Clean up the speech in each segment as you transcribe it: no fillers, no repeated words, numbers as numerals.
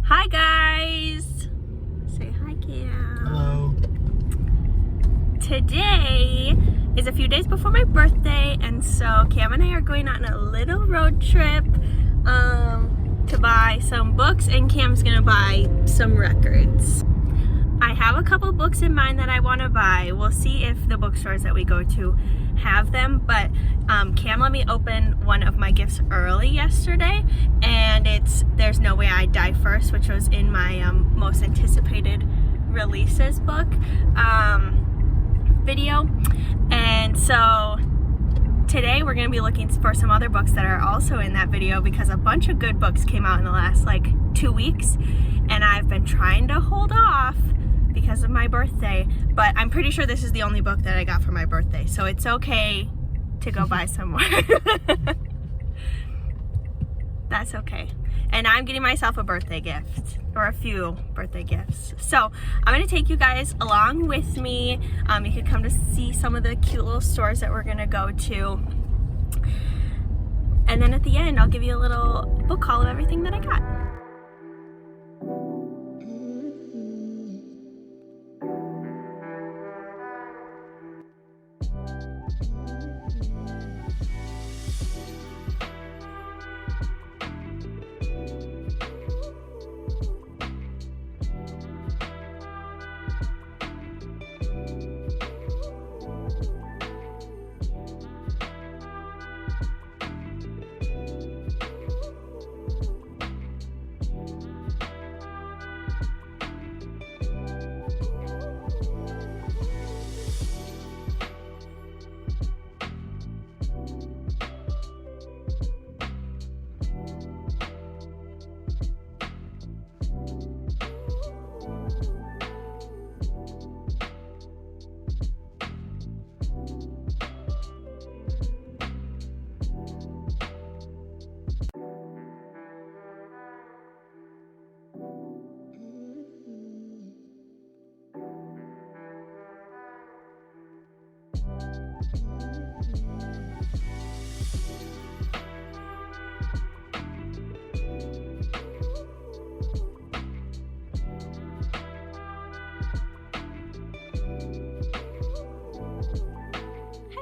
Hi guys! Say hi, Cam. Hello. Today is a few days before my birthday, and so Cam and I are going on a little road trip to buy some books, and Cam's gonna buy some records. I have a couple books in mind that I want to buy. We'll see if the bookstores that we go to have them, but Cam let me open one of my gifts early yesterday, and it's There's No Way I'd Die First, which was in my most anticipated releases book video. And so today we're going to be looking for some other books that are also in that video, because a bunch of good books came out in the last 2 weeks, and I've been trying to hold off because of my birthday, but I'm pretty sure this is the only book that I got for my birthday, so it's okay to go buy some more. That's okay. And I'm getting myself a birthday gift, or a few birthday gifts. So I'm gonna take you guys along with me. You can come to see some of the cute little stores that we're gonna go to. And then at the end, I'll give you a little book haul of everything that I got.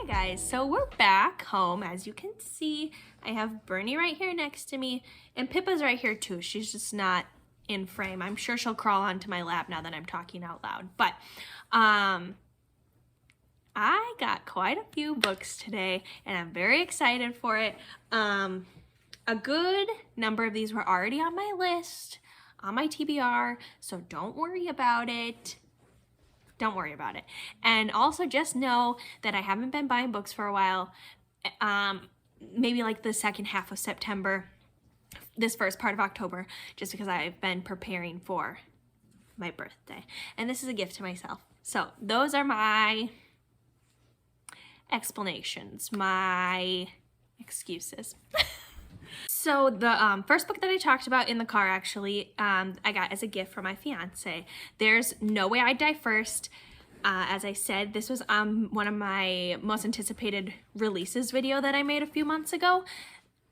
Guys, so we're back home. As you can see, I have Bernie right here next to me, and Pippa's right here too. She's just not in frame. I'm sure she'll crawl onto my lap now that I'm talking out loud. But I got quite a few books today, and I'm very excited for it. A good number of these were already on my list, on my TBR, so don't worry about it. Don't worry about it. And also just know that I haven't been buying books for a while. Maybe the second half of September, this first part of October, just because I've been preparing for my birthday. And this is a gift to myself. So those are my explanations, my excuses. So the first book that I talked about in the car, actually, I got as a gift from my fiance. There's No Way I'd Die First. As I said, this was one of my most anticipated releases video that I made a few months ago.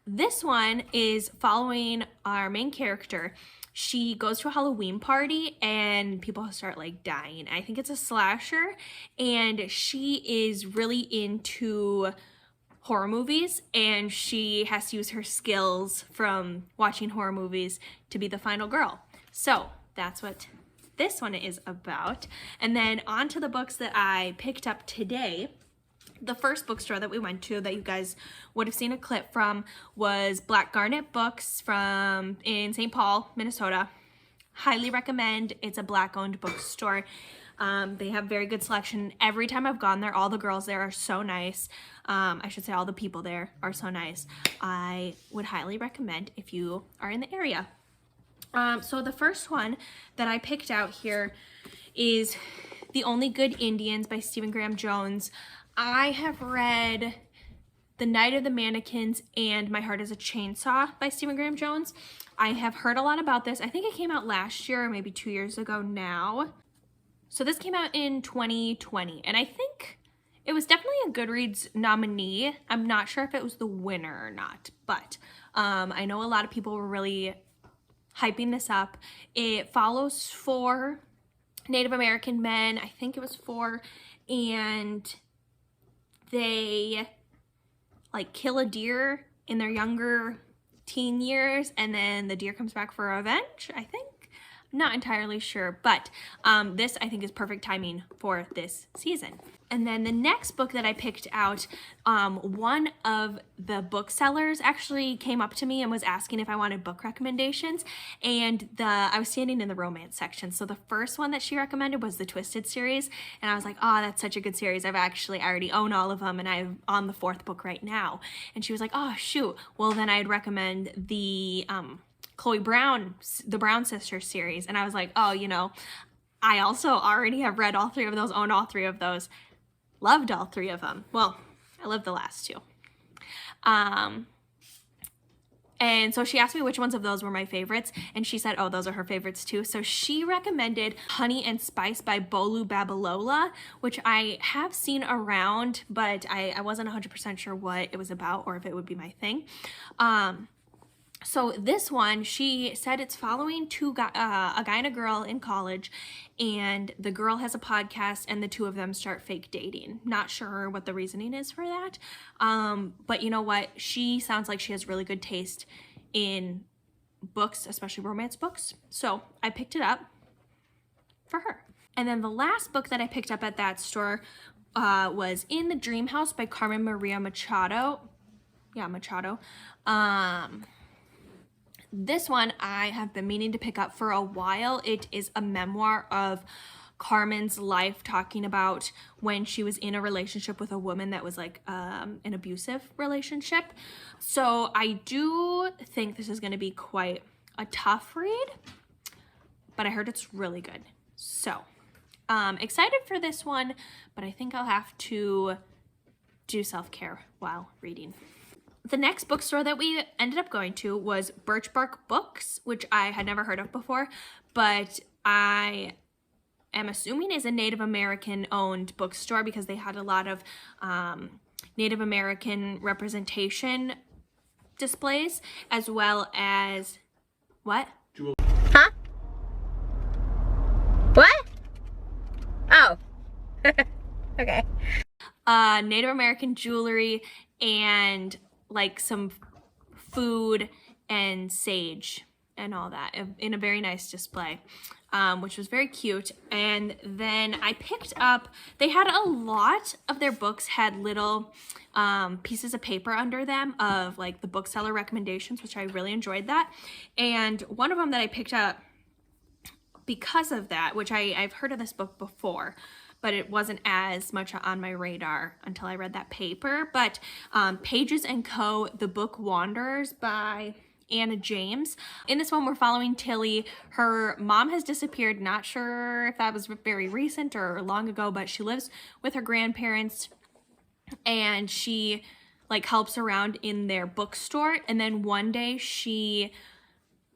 This one is following our main character. She goes to a Halloween party and people start dying. I think it's a slasher, and she is really into horror movies, and she has to use her skills from watching horror movies to be the final girl. So that's what this one is about. And then on to the books that I picked up today. The first bookstore that we went to that you guys would have seen a clip from was Black Garnet Books in St. Paul, Minnesota. Highly recommend. It's a Black-owned bookstore. They have very good selection. Every time I've gone there, all the girls there are so nice. I should say all the people there are so nice. I would highly recommend if you are in the area. So the first one that I picked out here is The Only Good Indians by Stephen Graham Jones. I have read The Night of the Mannequins and My Heart is a Chainsaw by Stephen Graham Jones. I have heard a lot about this. I think it came out last year or maybe 2 years ago now. So this came out in 2020, and I think it was definitely a Goodreads nominee. I'm not sure if it was the winner or not, but I know a lot of people were really hyping this up. It follows 4 Native American men, I think it was 4, and they like kill a deer in their younger teen years, and then the deer comes back for revenge, I think. Not entirely sure, but this I think is perfect timing for this season. And then the next book that I picked out, one of the booksellers actually came up to me and was asking if I wanted book recommendations, and I was standing in the romance section. So the first one that she recommended was the Twisted series, and I was like, oh, that's such a good series. I already own all of them, and I'm on the 4th book right now. And she was like, oh, shoot. Well, then I'd recommend the Chloe Brown, the Brown Sisters series. And I was like, oh, you know, I also already have read all 3 of those, owned all 3 of those, loved all 3 of them. Well, I loved the last 2. And so she asked me which ones of those were my favorites, and she said, oh, those are her favorites too. So she recommended Honey and Spice by Bolu Babalola, which I have seen around, but I wasn't 100% sure what it was about or if it would be my thing. So this one, she said it's following a guy and a girl in college, and the girl has a podcast and the 2 of them start fake dating. Not sure what the reasoning is for that. But you know what? She sounds like she has really good taste in books, especially romance books. So I picked it up for her. And then the last book that I picked up at that store was In the Dream House by Carmen Maria Machado. Yeah, Machado. This one I have been meaning to pick up for a while. It is a memoir of Carmen's life, talking about when she was in a relationship with a woman that was like an abusive relationship. So I do think this is going to be quite a tough read, but I heard it's really good. So excited for this one, but I think I'll have to do self-care while reading. The next bookstore that we ended up going to was Birch Bark Books, which I had never heard of before, but I am assuming is a Native American owned bookstore because they had a lot of Native American representation displays, as well as, what? Huh? What? Oh. Okay. Native American jewelry and like some food and sage and all that in a very nice display, which was very cute. And then I picked up, they had a lot of their books had little pieces of paper under them of like the bookseller recommendations, which I really enjoyed that. And one of them that I picked up because of that, which I've heard of this book before, but it wasn't as much on my radar until I read that paper. But Pages & Co., The Book Wanderers by Anna James. In this one, we're following Tilly. Her mom has disappeared. Not sure if that was very recent or long ago, but she lives with her grandparents, and she like helps around in their bookstore. And then one day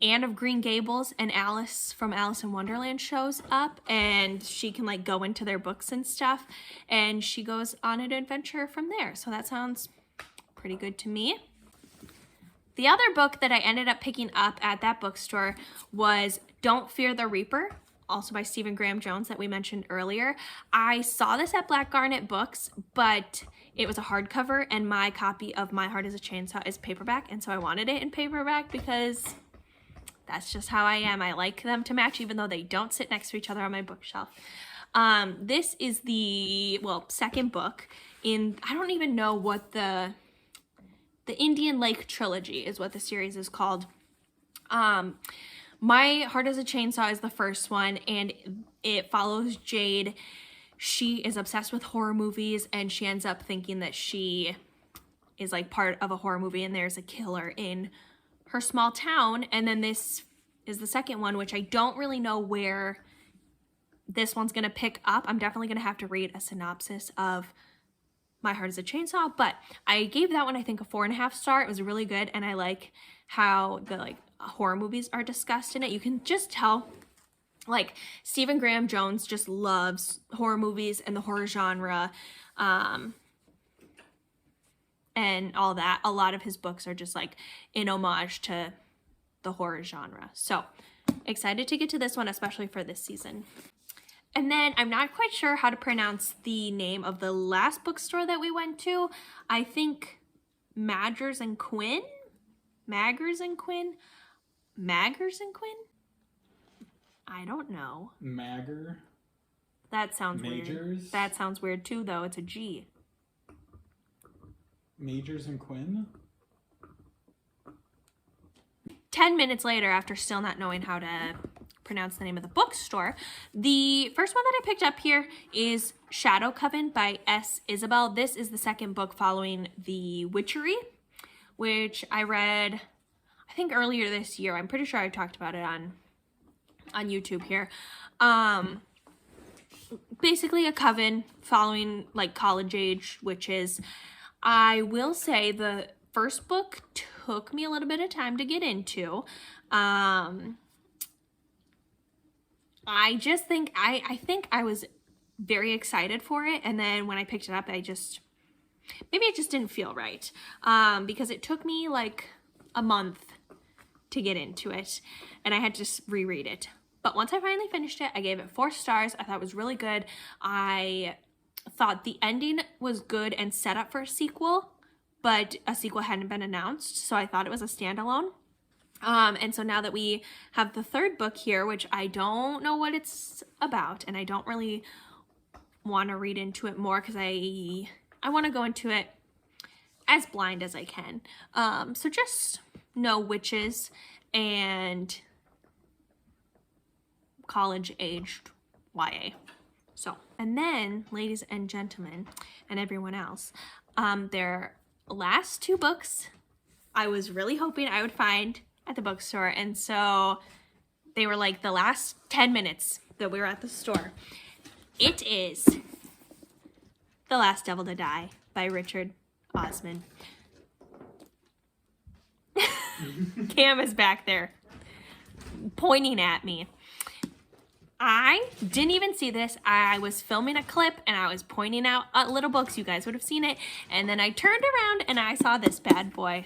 Anne of Green Gables and Alice from Alice in Wonderland shows up, and she can like go into their books and stuff, and she goes on an adventure from there. So that sounds pretty good to me. The other book that I ended up picking up at that bookstore was Don't Fear the Reaper, also by Stephen Graham Jones that we mentioned earlier. I saw this at Black Garnet Books, but it was a hardcover, and my copy of My Heart is a Chainsaw is paperback, and so I wanted it in paperback because that's just how I am. I like them to match, even though they don't sit next to each other on my bookshelf. This is the, second book in, I don't even know what the Indian Lake Trilogy is what the series is called. My Heart is a Chainsaw is the first one, and it follows Jade. She is obsessed with horror movies, and she ends up thinking that she is like part of a horror movie and there's a killer in her small town. And then this is the second one, which I don't really know where this one's gonna pick up. I'm definitely gonna have to read a synopsis of My Heart is a Chainsaw, but I gave that one, I think, a 4.5 star. It was really good, and I like how the horror movies are discussed in it. You can just tell Stephen Graham Jones just loves horror movies and the horror genre, and all that. A lot of his books are just in homage to the horror genre. So excited to get to this one, especially for this season. And then I'm not quite sure how to pronounce the name of the last bookstore that we went to. I think Maggers and Quinn? Maggers and Quinn? Maggers and Quinn? I don't know. Magger. That sounds Majors? weird. That sounds weird too, though. It's a G. Majors and Quinn? 10 minutes later, after still not knowing how to pronounce the name of the bookstore, the first one that I picked up here is Shadow Coven by S. Isabel. This is the second book following The Witchery, which I read, I think, earlier this year. I'm pretty sure I talked about it on YouTube here. Basically a coven following like college age witches. I will say the first book took me a little bit of time to get into. I just think I think I was very excited for it, and then when I picked it up, maybe it just didn't feel right, because it took me like a month to get into it, and I had to just reread it. But once I finally finished it, I gave it 4 stars. I thought it was really good. I thought the ending was good and set up for a sequel, but a sequel hadn't been announced, so I thought it was a standalone. And so now that we have the third book here, which I don't know what it's about, and I don't really want to read into it more because I want to go into it as blind as I can. So just know witches and college-aged YA. So, and then, ladies and gentlemen, and everyone else, their last 2 books I was really hoping I would find at the bookstore, and so they were like the last 10 minutes that we were at the store. It is The Last Devil to Die by Richard Osman. Cam is back there pointing at me. I didn't even see this. I was filming a clip and I was pointing out little books. You guys would have seen it. And then I turned around and I saw this bad boy.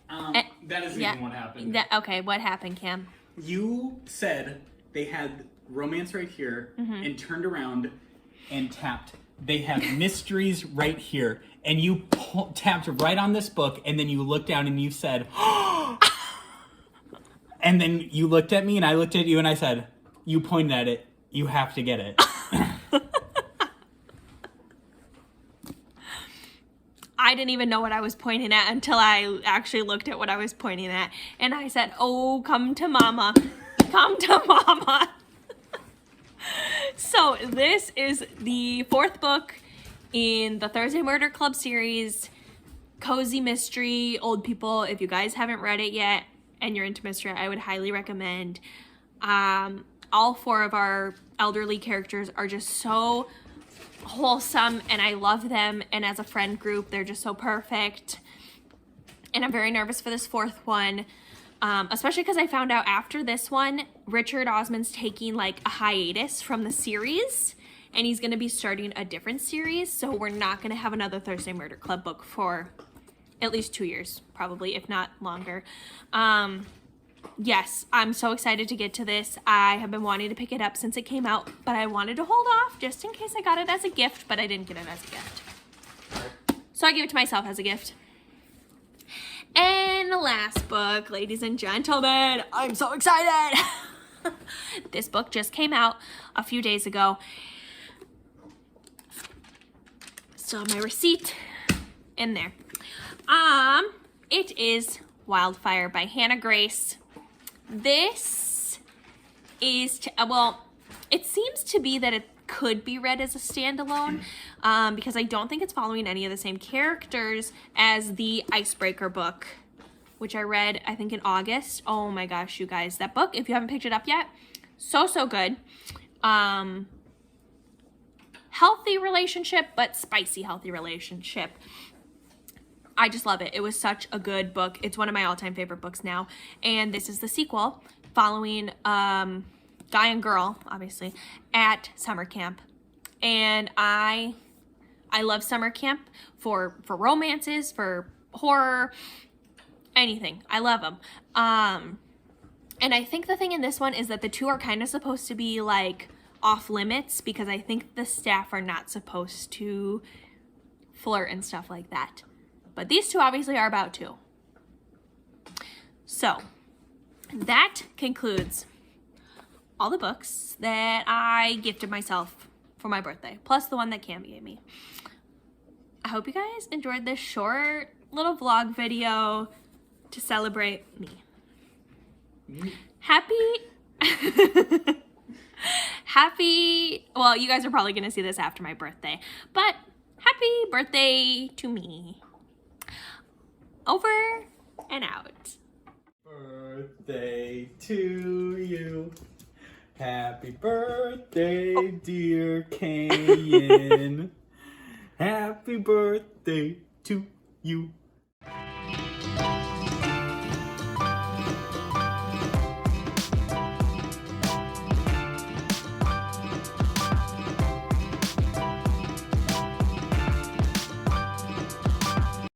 That isn't even what happened. Okay, what happened, Cam? You said they had romance right here and turned around and tapped. They have mysteries right here. And you tapped right on this book, and then you looked down and you said, and then you looked at me and I looked at you and I said, you pointed at it, you have to get it. I didn't even know what I was pointing at until I actually looked at what I was pointing at. And I said, oh, come to mama. Come to mama. So this is the 4th book in the Thursday Murder Club series. Cozy mystery, old people. If you guys haven't read it yet and you're into mystery, I would highly recommend. All 4 of our elderly characters are just so wholesome, and I love them, and as a friend group they're just so perfect, and I'm very nervous for this 4th one, especially because I found out after this one Richard Osman's taking like a hiatus from the series, and he's going to be starting a different series, so we're not going to have another Thursday Murder Club book for at least 2 years, probably, if not longer. Yes, I'm so excited to get to this. I have been wanting to pick it up since it came out, but I wanted to hold off just in case I got it as a gift, but I didn't get it as a gift. So I gave it to myself as a gift. And the last book, ladies and gentlemen, I'm so excited. This book just came out a few days ago. Still have my receipt in there. It is Wildfire by Hannah Grace. This is, it seems to be that it could be read as a standalone, because I don't think it's following any of the same characters as the Icebreaker book, which I read, I think, in August. Oh my gosh, you guys, that book, if you haven't picked it up yet, so good. Healthy relationship, but spicy healthy relationship. I just love it. It was such a good book. It's one of my all-time favorite books now. And this is the sequel following guy and girl, obviously, at summer camp. And I love summer camp for romances, for horror. anything. I love them. And I think the thing in this one is that the two are kind of supposed to be like off limits because I think the staff are not supposed to flirt and stuff like that. But these two obviously are about to. So that concludes all the books that I gifted myself for my birthday, plus the one that Cam gave me. I hope you guys enjoyed this short little vlog video to celebrate me. Happy, well, you guys are probably gonna see this after my birthday, but happy birthday to me. Over and out. Birthday to you. Happy birthday, dear Kayan. Happy birthday to you.